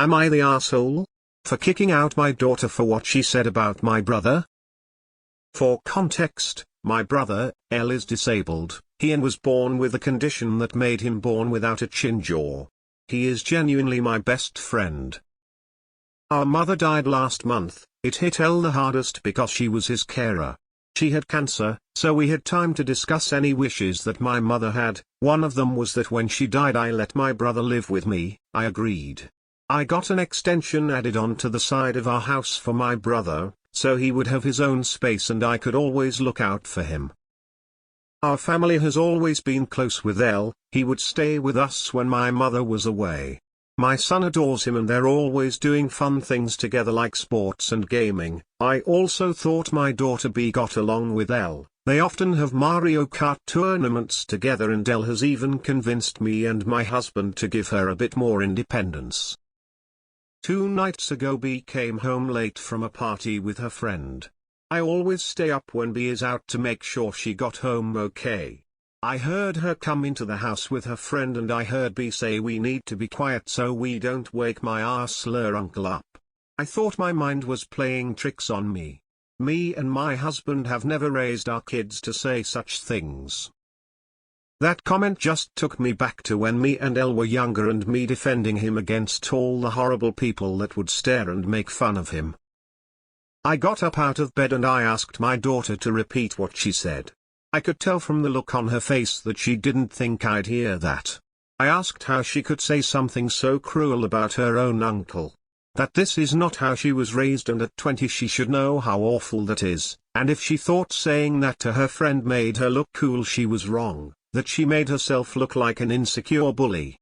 Am I the asshole? For kicking out my daughter for what she said about my brother? For context, my brother, L, is disabled. He was born with a condition that made him born without a chin jaw. He is genuinely my best friend. Our mother died last month. It hit L the hardest because she was his carer. She had cancer, so we had time to discuss any wishes that my mother had. One of them was that when she died I let my brother live with me. I agreed. I got an extension added on to the side of our house for my brother, so he would have his own space and I could always look out for him. Our family has always been close with L. He would stay with us when my mother was away. My son adores him and they're always doing fun things together like sports and gaming. I also thought my daughter B got along with L. They often have Mario Kart tournaments together and L has even convinced me and my husband to give her a bit more independence. 2 nights ago B came home late from a party with her friend. I always stay up when B is out to make sure she got home okay. I heard her come into the house with her friend and I heard B say we need to be quiet so we don't wake my arsler uncle up. I thought my mind was playing tricks on me. Me and my husband have never raised our kids to say such things. That comment just took me back to when me and El were younger and me defending him against all the horrible people that would stare and make fun of him. I got up out of bed and I asked my daughter to repeat what she said. I could tell from the look on her face that she didn't think I'd hear that. I asked how she could say something so cruel about her own uncle. That this is not how she was raised and at 20 she should know how awful that is, and if she thought saying that to her friend made her look cool she was wrong, that she made herself look like an insecure bully.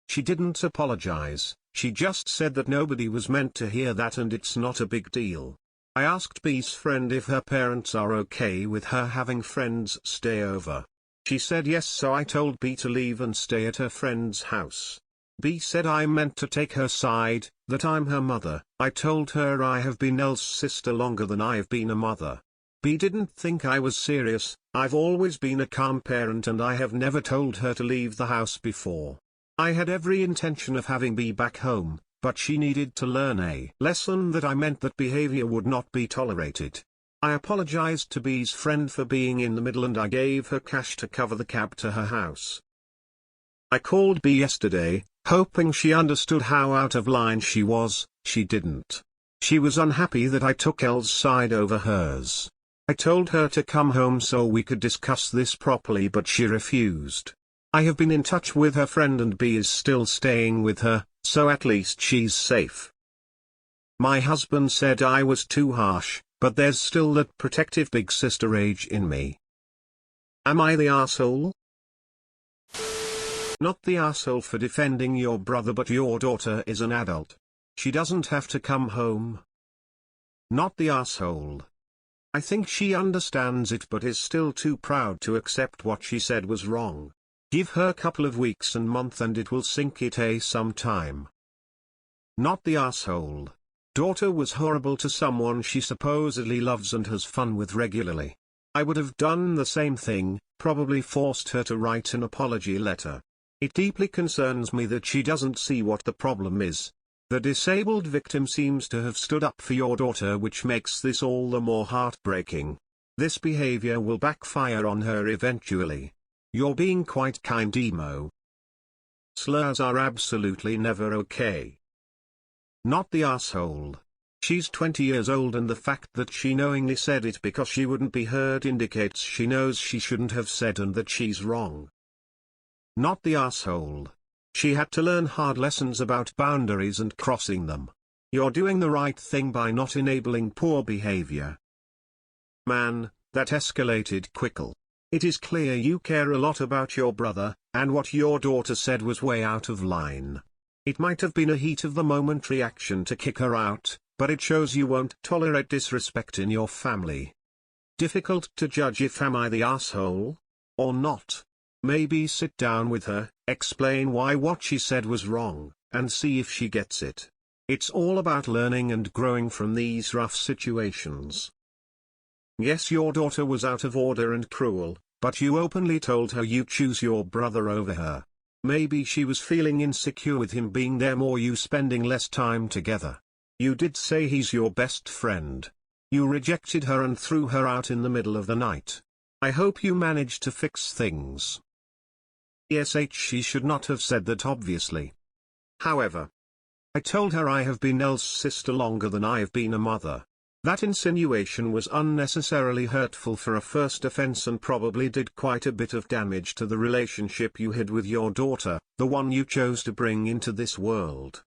She didn't apologize, she just said that nobody was meant to hear that and it's not a big deal. I asked B's friend if her parents are okay with her having friends stay over. She said yes, so I told B to leave and stay at her friend's house. B said I meant to take her side, that I'm her mother. I told her I have been Elle's sister longer than I have been a mother. B didn't think I was serious. I've always been a calm parent and I have never told her to leave the house before. I had every intention of having B back home, but she needed to learn a lesson that I meant that behavior would not be tolerated. I apologized to B's friend for being in the middle and I gave her cash to cover the cab to her house. I called B yesterday, hoping she understood how out of line she was. She didn't. She was unhappy that I took Elle's side over hers. I told her to come home so we could discuss this properly but she refused. I have been in touch with her friend and B is still staying with her, so at least she's safe. My husband said I was too harsh, but there's still that protective big sister rage in me. Am I the asshole? Not the asshole for defending your brother, but your daughter is an adult. She doesn't have to come home. Not the asshole. I think she understands it but is still too proud to accept what she said was wrong. Give her a couple of weeks and month and it will sink some time. Not the asshole. Daughter was horrible to someone she supposedly loves and has fun with regularly. I would have done the same thing, probably forced her to write an apology letter. It deeply concerns me that she doesn't see what the problem is. The disabled victim seems to have stood up for your daughter, which makes this all the more heartbreaking. This behavior will backfire on her eventually. You're being quite kind, Emo. Slurs are absolutely never okay. Not the asshole. She's 20 years old and the fact that she knowingly said it because she wouldn't be heard indicates she knows she shouldn't have said and that she's wrong. Not the asshole. She had to learn hard lessons about boundaries and crossing them. You're doing the right thing by not enabling poor behavior. Man, that escalated quickly. It is clear you care a lot about your brother, and what your daughter said was way out of line. It might have been a heat of the moment reaction to kick her out, but it shows you won't tolerate disrespect in your family. Difficult to judge if am I the asshole? Or not. Maybe sit down with her, explain why what she said was wrong, and see if she gets it. It's all about learning and growing from these rough situations. Yes, your daughter was out of order and cruel, but you openly told her you choose your brother over her. Maybe she was feeling insecure with him being there more, you spending less time together. You did say he's your best friend. You rejected her and threw her out in the middle of the night. I hope you managed to fix things. She should not have said that, obviously. However, I told her I have been Elle's sister longer than I have been a mother. That insinuation was unnecessarily hurtful for a first offense and probably did quite a bit of damage to the relationship you had with your daughter, the one you chose to bring into this world.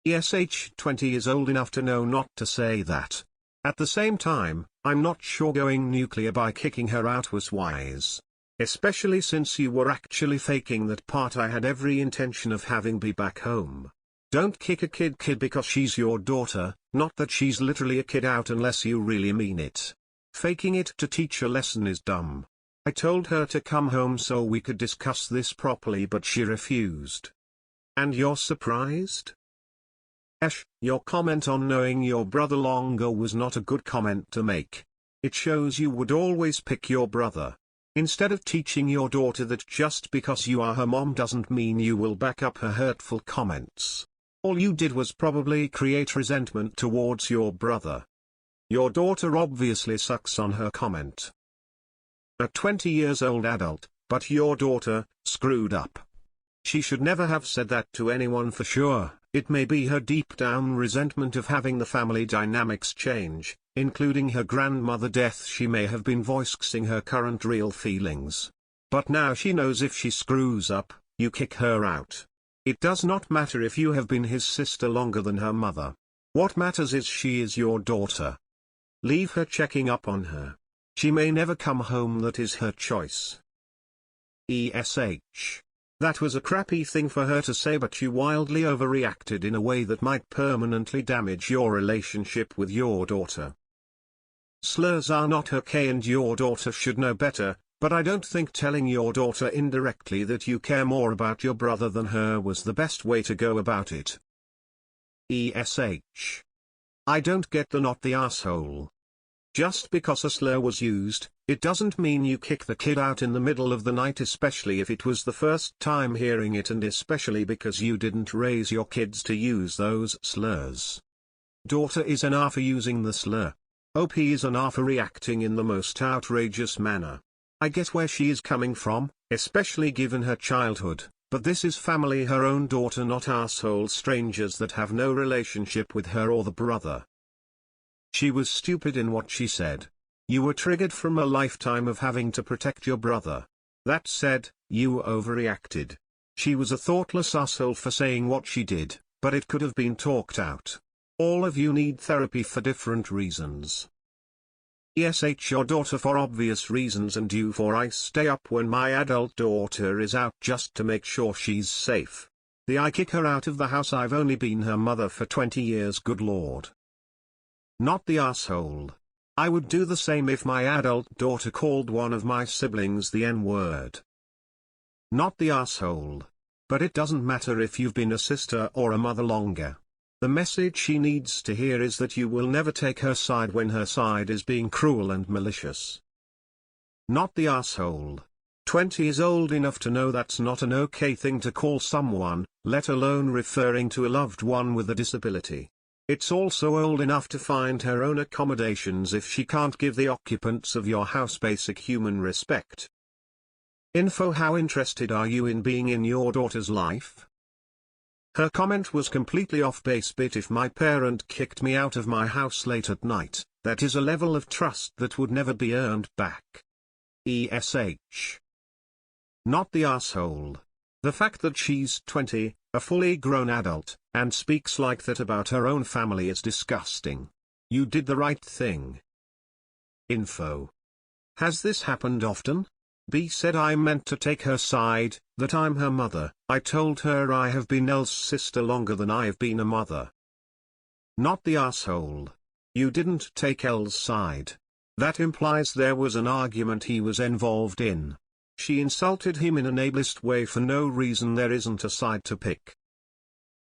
20 is old enough to know not to say that. At the same time, I'm not sure going nuclear by kicking her out was wise. Especially since you were actually faking that part. I had every intention of having be back home. Don't kick a kid because she's your daughter, not that she's literally a kid out unless you really mean it. Faking it to teach a lesson is dumb. I told her to come home so we could discuss this properly, but she refused. And you're surprised? Your comment on knowing your brother longer was not a good comment to make. It shows you would always pick your brother. Instead of teaching your daughter that just because you are her mom doesn't mean you will back up her hurtful comments. All you did was probably create resentment towards your brother. Your daughter obviously sucks on her comment. A 20-year-old adult, but your daughter, screwed up. She should never have said that to anyone for sure. It may be her deep down resentment of having the family dynamics change, including her grandmother death. She may have been voicing her current real feelings. But now she knows if she screws up, you kick her out. It does not matter if you have been his sister longer than her mother. What matters is she is your daughter. Leave her checking up on her. She may never come home, that is her choice. That was a crappy thing for her to say, but you wildly overreacted in a way that might permanently damage your relationship with your daughter. Slurs are not okay and your daughter should know better, but I don't think telling your daughter indirectly that you care more about your brother than her was the best way to go about it. I don't get the not the asshole. Just because a slur was used, it doesn't mean you kick the kid out in the middle of the night, especially if it was the first time hearing it and especially because you didn't raise your kids to use those slurs. Daughter is an R for using the slur. OP is an R for reacting in the most outrageous manner. I get where she is coming from, especially given her childhood, but this is family, her own daughter, not asshole strangers that have no relationship with her or the brother. She was stupid in what she said. You were triggered from a lifetime of having to protect your brother. That said, you overreacted. She was a thoughtless asshole for saying what she did, but it could have been talked out. All of you need therapy for different reasons. Your daughter for obvious reasons and you for I stay up when my adult daughter is out just to make sure she's safe. I kick her out of the house. I've only been her mother for 20 years, good lord. Not the asshole. I would do the same if my adult daughter called one of my siblings the N-word. Not the asshole. But it doesn't matter if you've been a sister or a mother longer. The message she needs to hear is that you will never take her side when her side is being cruel and malicious. Not the asshole. 20 is old enough to know that's not an okay thing to call someone, let alone referring to a loved one with a disability. It's also old enough to find her own accommodations if she can't give the occupants of your house basic human respect. How interested are you in being in your daughter's life? Her comment was completely off base, but if my parent kicked me out of my house late at night, that is a level of trust that would never be earned back. Not the asshole. The fact that she's 20, a fully grown adult, and speaks like that about her own family is disgusting. You did the right thing. Has this happened often? B said I meant to take her side, that I'm her mother. I told her I have been Elle's sister longer than I have been a mother. Not the asshole. You didn't take Elle's side. That implies there was an argument he was involved in. She insulted him in an ableist way for no reason. There isn't a side to pick.